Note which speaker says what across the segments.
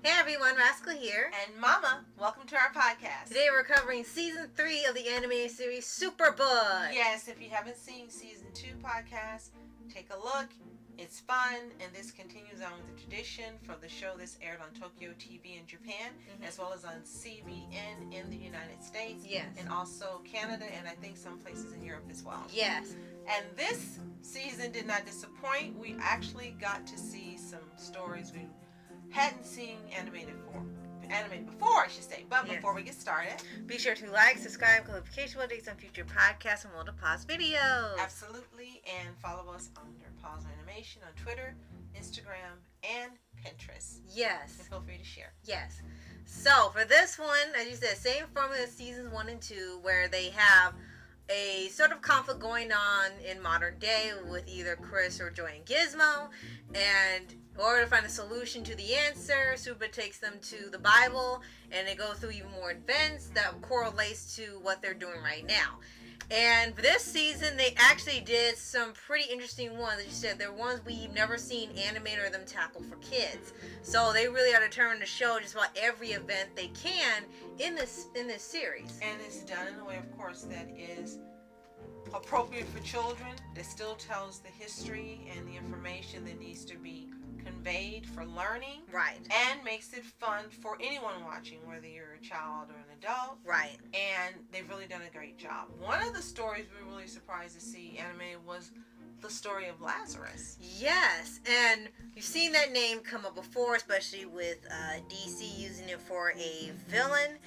Speaker 1: Hey everyone, Rascal here.
Speaker 2: And Mama, welcome to our podcast.
Speaker 1: Today we're covering Season 3 of the animated series Superbook.
Speaker 2: Yes, if you haven't seen Season 2 podcast, take a look. It's fun, and this continues on with the tradition for the show that's aired on Tokyo TV in Japan, as well as on CBN in the United States.
Speaker 1: Yes.
Speaker 2: And also Canada, and I think some places in Europe as well.
Speaker 1: Yes.
Speaker 2: And this season did not disappoint. We actually got to see some stories we hadn't seen animated before, I should say. But before we get started,
Speaker 1: be sure to like, subscribe, notification updates on future podcasts and multi-pause videos.
Speaker 2: Absolutely, and follow us under Paws On Animation on Twitter, Instagram, and Pinterest.
Speaker 1: Yes.
Speaker 2: And feel free to share.
Speaker 1: Yes. So for this one, as you said, same formula as seasons 1 and 2, where they have a sort of conflict going on in modern day with either Chris or Joy and Gizmo, and in order to find a solution to the answer, Super takes them to the Bible, and they go through even more events that correlates to what they're doing right now. And for this season, they actually did some pretty interesting ones. As you said, they're ones we've never seen animated or them tackle for kids. So they really are determined to show just about every event they can in this series.
Speaker 2: And it's done in a way, of course, that is appropriate for children, that still tells the history and the information that needs to be conveyed for learning,
Speaker 1: right,
Speaker 2: and makes it fun for anyone watching, whether you're a child or an adult,
Speaker 1: right.
Speaker 2: And they've really done a great job. One of the stories we were really surprised to see animated was the story of Lazarus.
Speaker 1: Yes, and you've seen that name come up before, especially with DC using it for a villain.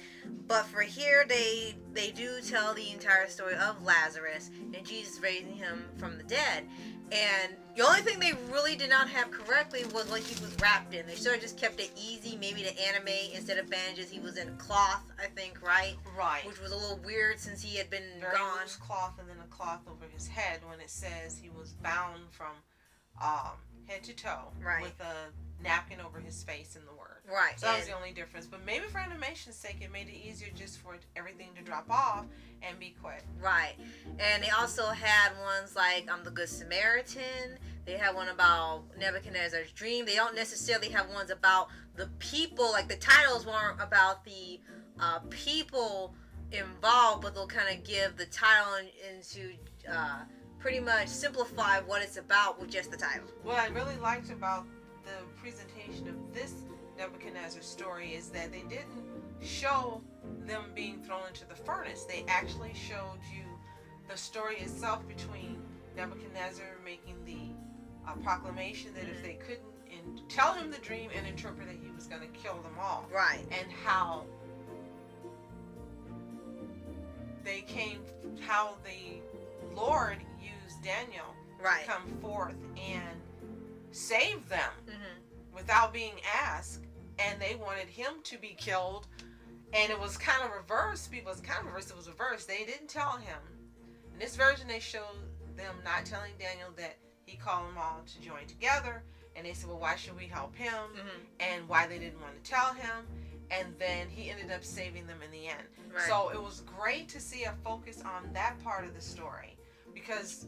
Speaker 1: But for here, they do tell the entire story of Lazarus and Jesus raising him from the dead. And the only thing they really did not have correctly was what he was wrapped in. They should have just kept it easy, maybe to animate. Instead of bandages, he was in cloth, I think, right?
Speaker 2: Right.
Speaker 1: Which was a little weird since he had been
Speaker 2: very
Speaker 1: gone.
Speaker 2: loose cloth, and then a cloth over his head when it says he was bound from head to toe,
Speaker 1: right,
Speaker 2: with a napkin over his face in the word.
Speaker 1: Right.
Speaker 2: So that was the only difference. But maybe for animation's sake, it made it easier just for everything to drop off and be quick.
Speaker 1: Right. And they also had ones like the Good Samaritan. They had one about Nebuchadnezzar's dream. They don't necessarily have ones about the people. Like the titles weren't about the people involved, but they'll kind of give the title into pretty much simplify what it's about with just the title.
Speaker 2: What I really liked about the presentation of this Nebuchadnezzar story is that they didn't show them being thrown into the furnace. They actually showed you the story itself between Nebuchadnezzar making the proclamation that if they couldn't tell him the dream and interpret it, he was going to kill them all.
Speaker 1: Right.
Speaker 2: And how the Lord used Daniel
Speaker 1: right,
Speaker 2: to come forth and save them without being asked, and they wanted him to be killed, and it was kind of reversed. It was reversed. They didn't tell him. In this version, they showed them not telling Daniel that he called them all to join together, and they said, well, why should we help him? And why they didn't want to tell him, and then he ended up saving them in the end.
Speaker 1: Right.
Speaker 2: So it was great to see a focus on that part of the story, because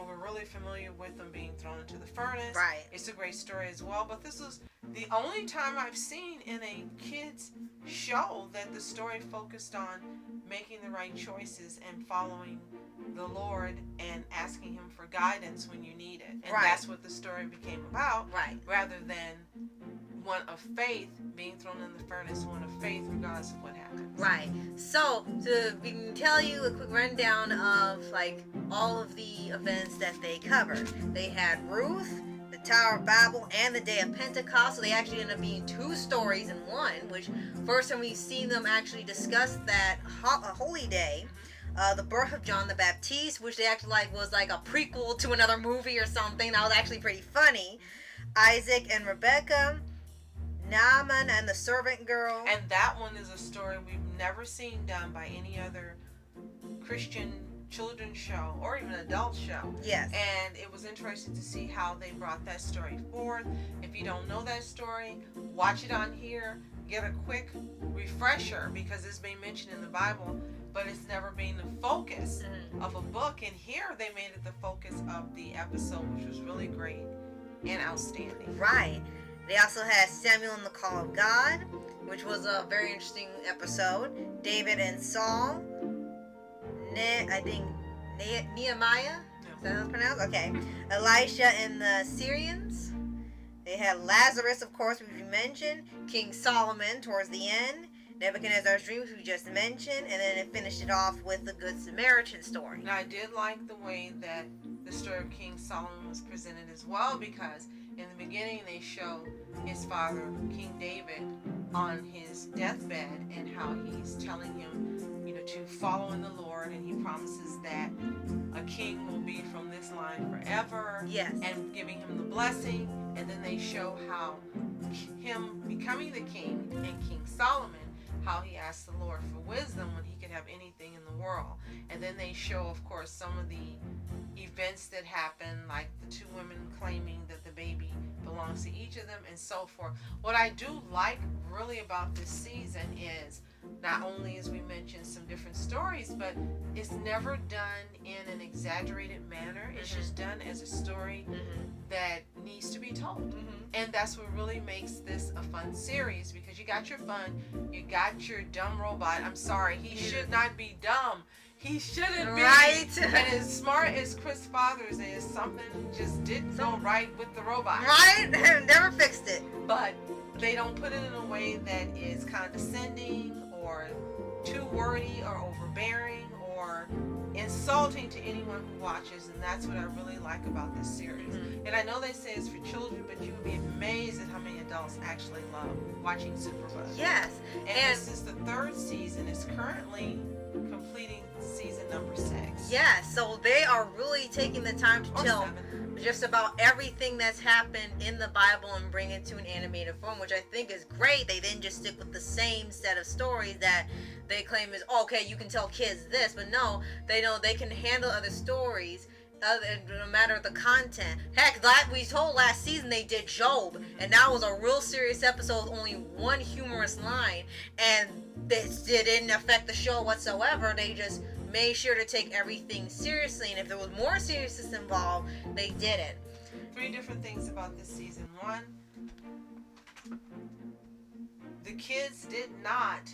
Speaker 2: we're really familiar with them being thrown into the furnace.
Speaker 1: Right.
Speaker 2: It's a great story as well, but this was the only time I've seen in a kids show that the story focused on making the right choices and following the Lord and asking him for guidance when you need it. And
Speaker 1: right,
Speaker 2: that's what the story became about.
Speaker 1: Right.
Speaker 2: Rather than one of faith being thrown in the furnace, one of faith regardless of what happens.
Speaker 1: Right. So we can tell you a quick rundown of all of the events that they covered. They had Ruth, the Tower of Babel, and the Day of Pentecost. So they actually ended up being 2 stories in one, which first time we've seen them actually discuss that holy day. The birth of John the Baptist, which they actually was like a prequel to another movie or something. That was actually pretty funny. Isaac and Rebecca, Naaman and the servant girl.
Speaker 2: And that one is a story we've never seen done by any other Christian children's show or even adult show.
Speaker 1: Yes.
Speaker 2: And it was interesting to see how they brought that story forth. If you don't know that story, watch it on here. Get a quick refresher because it's been mentioned in the Bible, but it's never been the focus of a book. And here they made it the focus of the episode, which was really great and outstanding.
Speaker 1: Right. They also had Samuel and the Call of God, which was a very interesting episode. David and Saul. I think Nehemiah. Is that how it's pronounced? Okay. Elisha and the Syrians. They had Lazarus, of course, which we mentioned. King Solomon towards the end. Nebuchadnezzar's dreams, we just mentioned. And then it finished it off with the Good Samaritan story.
Speaker 2: Now, I did like the way that the story of King Solomon was presented as well, because in the beginning they show his father, King David, on his deathbed and how he's telling him, to follow in the Lord, and he promises that a king will be from this line forever.
Speaker 1: Yes.
Speaker 2: And giving him the blessing. And then they show how him becoming the king and King Solomon, how he asked the Lord for wisdom when he could have anything in the world. And then they show, of course, some of the events that happened, like the two women claiming that the baby belongs to each of them and so forth. What I do like really about this season is not only, as we mentioned, some different stories, but it's never done in an exaggerated manner. It's just done as a story that needs to be told. And that's what really makes this a fun series, because you got your fun, you got your dumb robot. I'm sorry, he should not be dumb. He shouldn't be.
Speaker 1: Right.
Speaker 2: And as smart as Chris Fathers is, something just didn't go right with the robot.
Speaker 1: Right? Never fixed it.
Speaker 2: But they don't put it in a way that is condescending or too wordy or overbearing or insulting to anyone who watches, and that's what I really like about this series. And I know they say it's for children, but you would be amazed at how many adults actually love watching Superbook.
Speaker 1: Yes.
Speaker 2: And this is the third season. It's currently completing season number 6.
Speaker 1: Yes, so they are really taking the time to tell
Speaker 2: 7.
Speaker 1: just about everything that's happened in the Bible and bring it to an animated form, which I think is great. They didn't just stick with the same set of stories that they claim is, okay, you can tell kids this, but no, they know they can handle other stories, no matter the content. Heck, we told last season they did Job, and that was a real serious episode with only one humorous line, and this didn't affect the show whatsoever. They just made sure to take everything seriously, and if there was more seriousness involved, they did it.
Speaker 2: 3 different things about this season. 1, the kids did not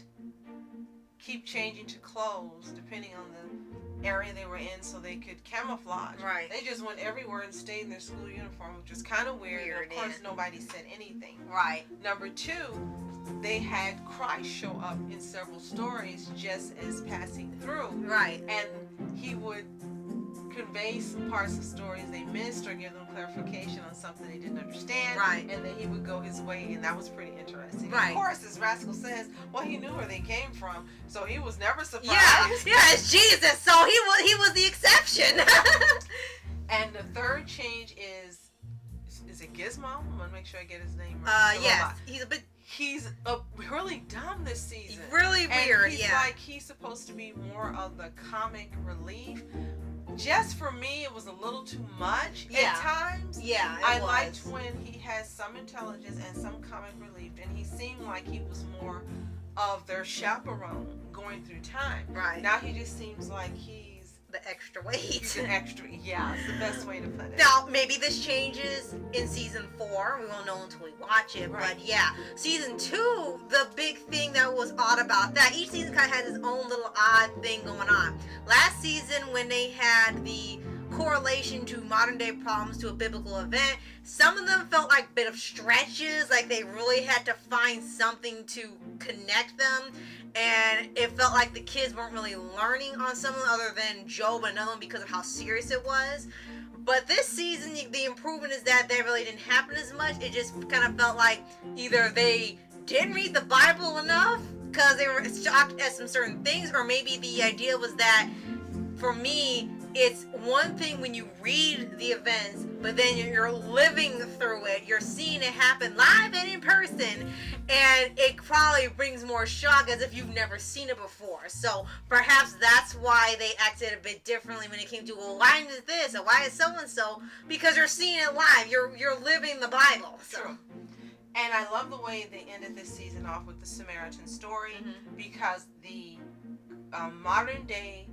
Speaker 2: keep changing to clothes depending on the area they were in so they could camouflage.
Speaker 1: Right.
Speaker 2: They just went everywhere and stayed in their school uniform, which was kind of weird. And of course, nobody said anything.
Speaker 1: Right.
Speaker 2: Number 2, they had Christ show up in several stories just as passing through.
Speaker 1: Right.
Speaker 2: And he would convey some parts of stories they missed or give them clarification on something they didn't understand.
Speaker 1: Right.
Speaker 2: And then he would go his way, and that was pretty interesting.
Speaker 1: Right.
Speaker 2: Of course, as Rascal says, well, he knew where they came from, so he was never surprised.
Speaker 1: Yeah, it's Jesus, so he was the exception.
Speaker 2: And the third change is it Gizmo? I'm gonna make sure I get his name right.
Speaker 1: Yes,
Speaker 2: He's really dumb this season.
Speaker 1: Really weird,
Speaker 2: he's like he's supposed to be more of the comic relief. Just for me, it was a little too much at times.
Speaker 1: Yeah,
Speaker 2: I liked when he has some intelligence and some comic relief, and he seemed like he was more of their chaperone going through time.
Speaker 1: Right.
Speaker 2: Now he just seems like he's
Speaker 1: the extra weight.
Speaker 2: He's an extra. Yeah, it's the best way to put it.
Speaker 1: Now, maybe this changes in season 4. We won't know until we watch it.
Speaker 2: Right.
Speaker 1: But yeah, season 2, the big thing that was odd about that, each season kind of has its own little odd thing going on. Last season, when they had the correlation to modern day problems to a biblical event, some of them felt like a bit of stretches, like they really had to find something to connect them, and it felt like the kids weren't really learning on some of them other than Job and another one because of how serious it was. But this season, the improvement is that they really didn't happen as much. It just kind of felt like either they didn't read the Bible enough because they were shocked at some certain things, or maybe the idea was that, for me, it's one thing when you read the events, but then you're living through it. You're seeing it happen live and in person, and it probably brings more shock as if you've never seen it before. So perhaps that's why they acted a bit differently when it came to, well, why is this or why is so and so? Because you're seeing it live. You're living the Bible. So.
Speaker 2: True. And I love the way they ended this season off with the Samaritan story, because the modern day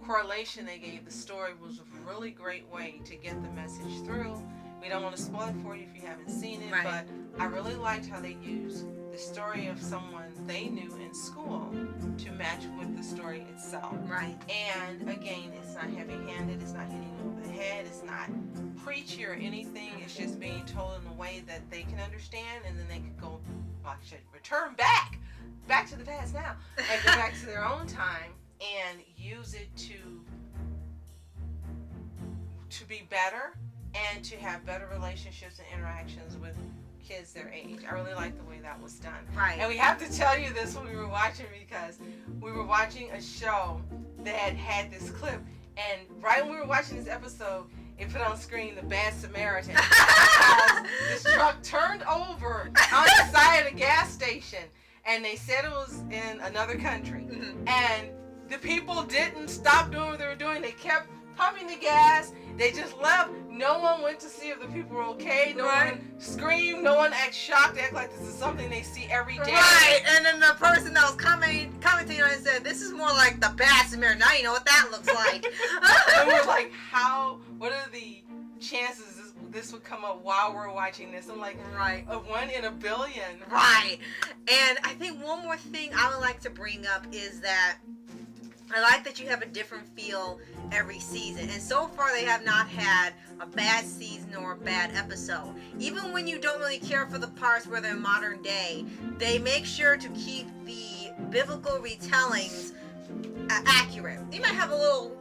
Speaker 2: correlation they gave the story was a really great way to get the message through. We don't want to spoil it for you if you haven't seen it,
Speaker 1: Right.
Speaker 2: but I really liked how they used the story of someone they knew in school to match with the story itself.
Speaker 1: Right.
Speaker 2: And again, it's not heavy-handed, it's not hitting you over the head, it's not preachy or anything. It's just being told in a way that they can understand, and then they could go, well, I should return back to the past now, and go back to their own time and use it to be better and to have better relationships and interactions with kids their age. I really like the way that was done.
Speaker 1: Right.
Speaker 2: And we have to tell you this when we were watching, because we were watching a show that had this clip, and right when we were watching this episode, it put on screen The Bad Samaritan. Because this truck turned over on the side of a gas station, and they said it was in another country.
Speaker 1: Mm-hmm.
Speaker 2: And the people didn't stop doing what they were doing. They kept pumping the gas. They just left. No one went to see if the people were okay. No one screamed. No one acted shocked. They act like this is something they see every day.
Speaker 1: Right. And then the person that was commenting on it said, "This is more like the Bad Samaritan. Now you know what that looks like."
Speaker 2: And we're like, what are the chances this would come up while we're watching this? I'm like,
Speaker 1: right.
Speaker 2: A 1 in a billion.
Speaker 1: Right. And I think one more thing I would like to bring up is that I like that you have a different feel every season. And so far they have not had a bad season or a bad episode. Even when you don't really care for the parts where they're modern day, they make sure to keep the biblical retellings accurate. You might have a little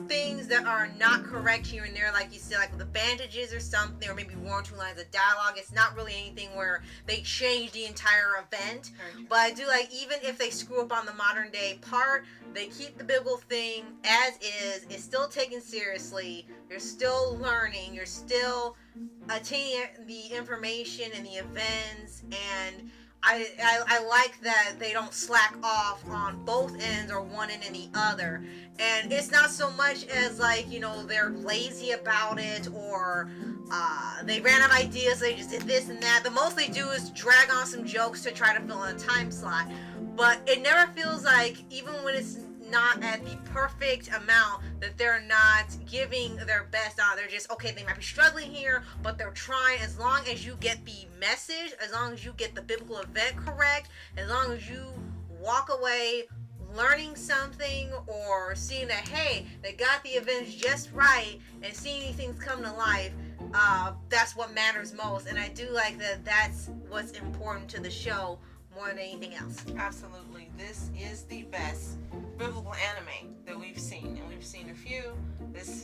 Speaker 1: things that are not correct here and there, like you said, like the bandages or something, or maybe one or two lines of dialogue. It's not really anything where they change the entire event. But I do like, even if they screw up on the modern day part, they keep the biblical thing as is. It's still taken seriously. You're still learning. You're still attaining the information and the events, and I like that they don't slack off on both ends or one end and the other. And it's not so much as like, they're lazy about it, or they ran out of ideas, so they just did this and that. The most they do is drag on some jokes to try to fill in a time slot. But it never feels like, even when it's not at the perfect amount, that they're not giving their best on. They're just, okay, they might be struggling here, but they're trying. As long as you get the message, as long as you get the biblical event correct, as long as you walk away learning something, or seeing that, hey, they got the events just right, and seeing these things come to life, that's what matters most. And I do like that that's what's important to the show more than anything else.
Speaker 2: Absolutely. This is the best biblical anime that we've seen, and we've seen a few.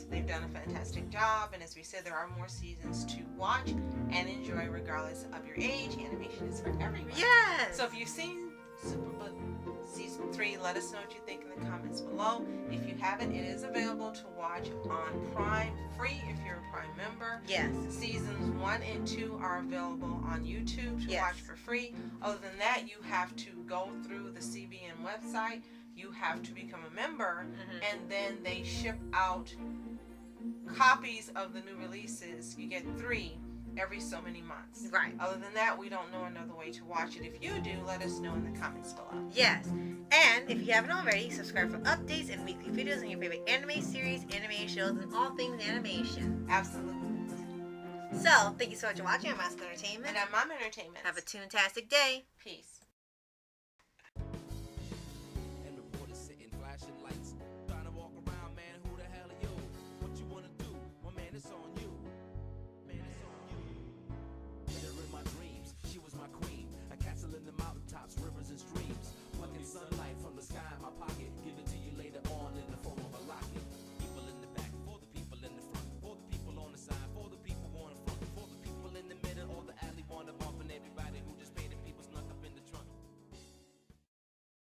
Speaker 2: They've done a fantastic job, and as we said, there are more seasons to watch and enjoy regardless of your age. Animation is for everyone.
Speaker 1: Yes.
Speaker 2: So if you've seen Superbook Season 3, let us know what you think in the comments below. If you haven't, it is available to watch on Prime, free if you're a Prime member.
Speaker 1: Yes.
Speaker 2: Seasons 1 and 2 are available on YouTube to watch for free. Other than that, you have to go through the CBN website. You have to become a member, and then they ship out copies of the new releases. You get 3 every so many months.
Speaker 1: Right.
Speaker 2: Other than that, we don't know another way to watch it. If you do, let us know in the comments below.
Speaker 1: Yes. And if you haven't already, subscribe for updates and weekly videos on your favorite anime series, anime shows, and all things animation.
Speaker 2: Absolutely.
Speaker 1: So, thank you so much for watching. I'm Mask Entertainment.
Speaker 2: And I'm Mom Entertainment.
Speaker 1: Have a toontastic day.
Speaker 2: Peace.